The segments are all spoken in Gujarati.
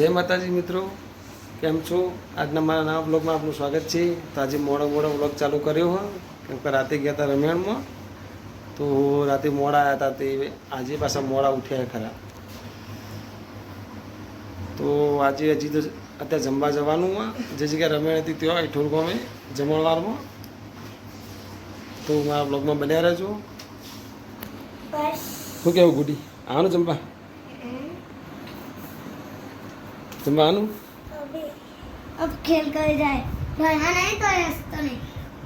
જય માતાજી મિત્રો, કેમ છો? આજના મારા નવા બ્લોગમાં આપનું સ્વાગત છે. તો આજે મોડો બ્લોગ ચાલુ કર્યો હોય કેમ કે રાતે ગયા હતા રમેણમાં, તો રાતે મોડા આવ્યા હતા. તે આજે પાછા મોડા ઉઠ્યા ખરા. તો આજે હજી તો અત્યારે જમવા જવાનું હોય. જે જગ્યાએ રમેણ હતી ત્યાં ઈઠોર ગામે જમણવારમાં. તો મારા બ્લોગમાં બન્યા રહેજો. શું કેવું ગુડી? આવવાનું જમવા? જમવાનું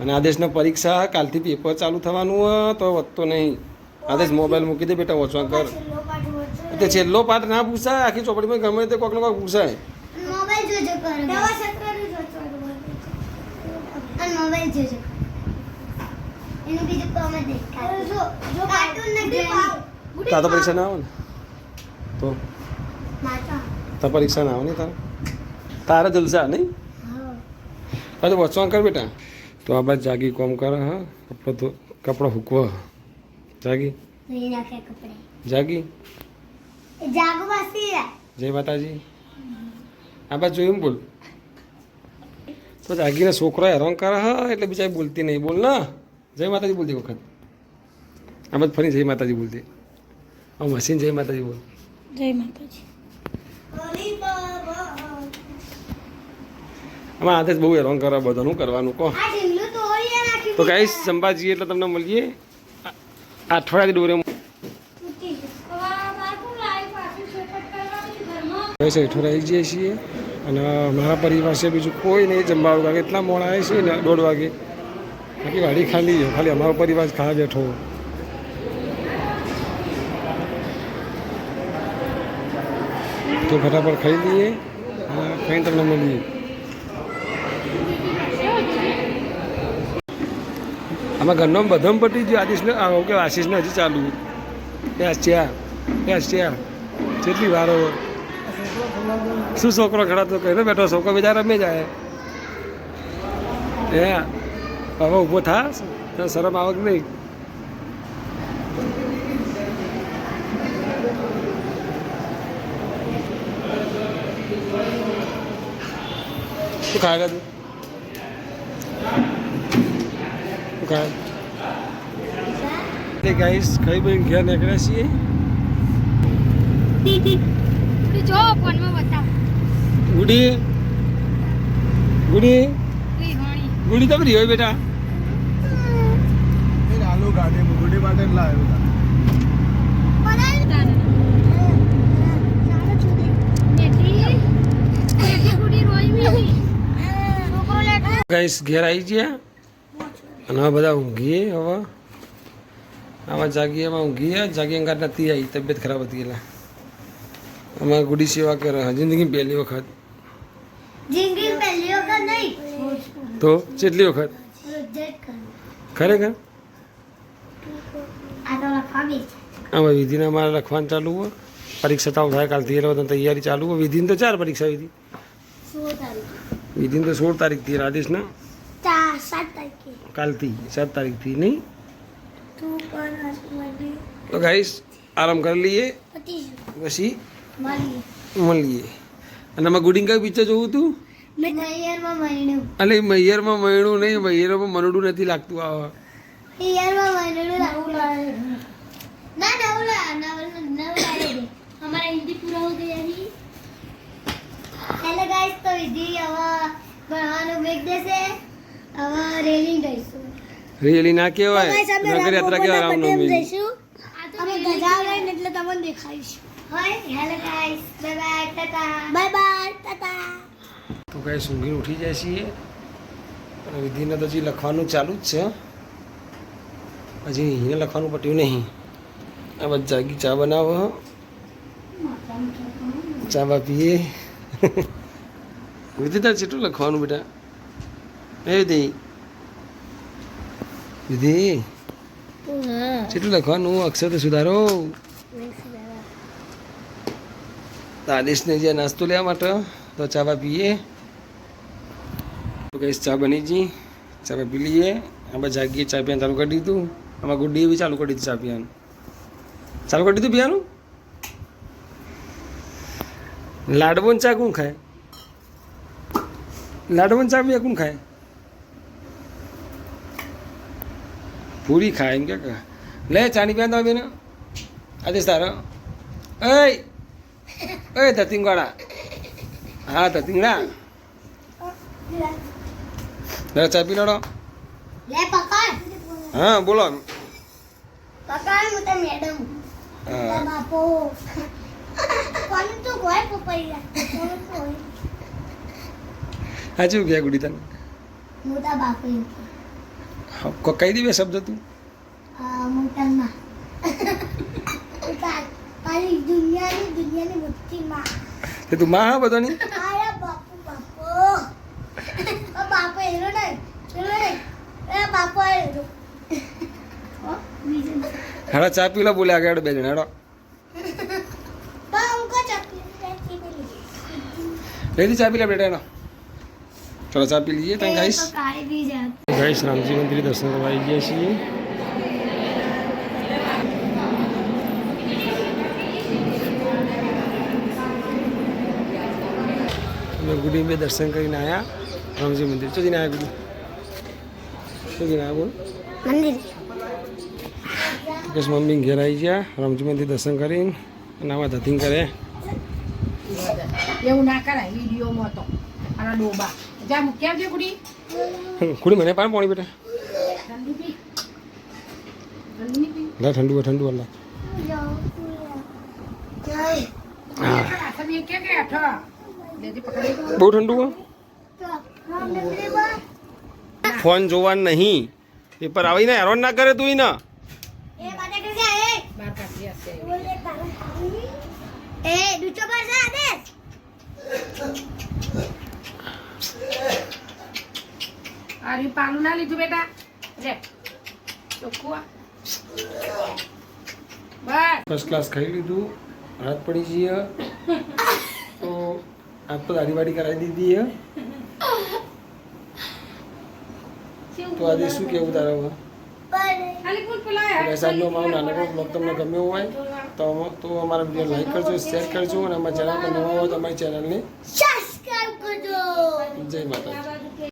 અને આદેશને પરીક્ષા કાલથી પેપર ચાલુ થવાનું હોય તો વધતો નહીં. આદેશ મોબાઈલ મૂકી દે બેટા, વાંચવા કર. તે છેલ્લો પાઠ ના પૂછાય, આખી ચોપડીમાં ગમે તે કોઈક ને કોઈક પૂછાય. તા તો પરીક્ષા ના આવે ને તો તા પરીક્ષા ના આવે ને તારા જલસા નહીં. અરે વચવા કર બેટા. તો આ બાદ જાગી કોમ કરે. હા, કપડો હૂકવા જાગી જાગી. જય માતાજી. આ બાદ જોયું બોલ. તો જાગીને છોકરો હેરાન કરે હા એટલે બીજા બોલતી નહીં. બોલ ના જય માતાજી બોલતી વખત. આ બાદ ફરી જય માતાજી બોલતી. આ મશીન જય માતાજી બોલ. જય માતાજી. આમાં આદેશ બહુ હેરાન કરે બધાનું કરવાનું કહો. તો ગાઈસ જમવા જઈએ એટલે તમને મળીએ અઠવાડિયાથી ડોરે. હેઠળ આવી જઈએ છીએ અને મારા પરિવાર છે બીજું કોઈ નહીં જમવા વાગે. એટલા મોડા આવે છે ને 1:30 વાગે. બાકી વાડી ખાલી ખાલી અમારો પરિવાર ખાવા બેઠો. તો ફટાફટ ખાઈ લઈએ અને ખાઈને તમને મળીએ. આમાં ઘરનો બધમ પટી ગયો. આદિશને કે આશીષને હજી ચાલુ પ્યાસ ચા કેટલી વાર શું છોકરો ખડા તો કહીને બેઠો. છોકરો બીજા રમે જાય. હે હવે ઊભો થા, શરમ આવક નહીં. શું ખાય તું? શું ખાય? ગાઈસ ખાઈ ભાઈ ઘેર નીકળ્યા છીએ. જો ફોનમાં બતાવ. ગુડી ગુડી ગુડી તો હોય બેટા. આલુ ગાડી ગુડી માટે લાવ્યો. ગાઈસ ઘેર આવી ગયા અને હવે બધા ઊંઘીએ. હવે આમાં જાગીએ, એમાં ઊંઘીએ. જાગી અંગાર નથી આવી, તબિયત ખરાબ હતી એટલે અમારે ગુડી સેવા કરે. જિંદગી પહેલી વખત. તો કેટલી વખત ખરેખર? આમાં વિધિને અમારે લખવાનું ચાલુ હોય. પરીક્ષા તાવ થાય કાલથી એટલે બધા તૈયારી ચાલુ હોય. વિધિને તો 4 પરીક્ષા વિધિ. વિધિને તો 16 તારીખથી. રાજેશના કાલથી 7 તારીખથી નહીં. તો ગાઈસ આરામ કરી લઈએ પછી મળીએ. અને આમાં ગુડિંગ કઈ પિક્ચર જોવું હતું? અલે મૈયરમાં મયણું નહીં, મૈયરમાં મનડું નથી લાગતું. આવા રેલી ના કહેવાય, નગર યાત્રા કહેવાય. રામનવમી એટલે તમને દેખાડીશું. Bye bye Tata. તો કાંઈ સૂંઘીને ઉઠી જાય છીએ. અને વિધિને તો હજી લખવાનું ચાલુ જ છે. હજી એને લખવાનું પટ્યું નહીં. આ બસ જાગી ચા બનાવો. ચા બા પીએ. વિધિ તાર કેટલું લખવાનું બેટા? એ વિધિ વિધિ કેટલું લખવાનું? અક્ષર તો સુધારો. આદેશને જે નાસ્તો લેવા માટે તો ચા બા પીએ. તો કઈ ચા બની ગઈ, ચા પી લઈએ. આપણે જાગીએ, ચા પીવાનું ચાલુ કરી દીધું. આમાં ગુડ્ડીએ બી ચાલુ કરી દીધું ચા પીવાનું. ચાલુ કરી દીધું પીવાનું. લાડવોન ચા કોણ ખાય? લાડવોન ચા બી કોણ ખાય? પૂરી ખાય એમ કે લે ચાની પ્યા તમે બેન આજે તારો ઓય ધતિંગવાળા હા ધતિંગડા ચા પી લડો લે પકડ હા બોલો પકડ હું તો મેડમ હા બાપો કોણ તો ગોય પપૈયા કોણ કોઈ હાચું ગયા ગુડી તને મોટા બાપો કહી દે બે શબ્દ તું મોટા માં તારી દુનિયાની મોટી માં તે તું માં હા બધાની આયા બાપુ બાપો એનો નહીં એ બાપો એનો હેડો ચા પી લો બોલે આગળ બે જણ હેડો લેડી ચા પી લે બેટા હેડો ચલો ચા પી લઈએ તમે ગાઈસ ગાઈસ રામજી મંદિર દર્શન કરવા આવી ગયા છીએ અમે ગુડી બે દર્શન કરીને આવ્યા રામજી મંદિર શું જઈને આવ્યા ગુડી શું જઈને આવ્યા બોલ મંદિર બસ મમ્મી ઘેર આવી ગયા રામજી મંદિર દર્શન કરીને અને આમાં ધતિંગ કરે એવું ના કરાય વિડીયોમાં તો અને ડોબા જા મૂક્યા છે કુડી કુડી મને પાણી બેટા ઠંડી પી ઠંડી નહીં પી લા ઠંડુ અલ્લા હા તમે કે આઠો લેજી પકડી બહુ ઠંડુ ફોન જોવાનું નહીં પેપર આવીને હેરાન ના કરે તું ને બાર કાઢી હશે અરે પાલું ના લીધું બેટા લે ચોખ્ખું આ. બસ ફર્સ્ટ ક્લાસ ખાઈ લીધું રાત પડી જઈએ તો આજ તો દાઢી કરાવી દીધી તો આજે શું કેવું તારા ખાલી ફૂલ પેલા વરસાદનો માહોલ નાનકડો બ્લોગ તમને ગમ્યો હોય તો અમારા વિડીયો લાઈક કરજો શેર કરજો અને અમારા ચેનલ પર નવા હોય તો અમારી ચેનલને સબસ્ક્રાઇબ કરજો જય માતાજી.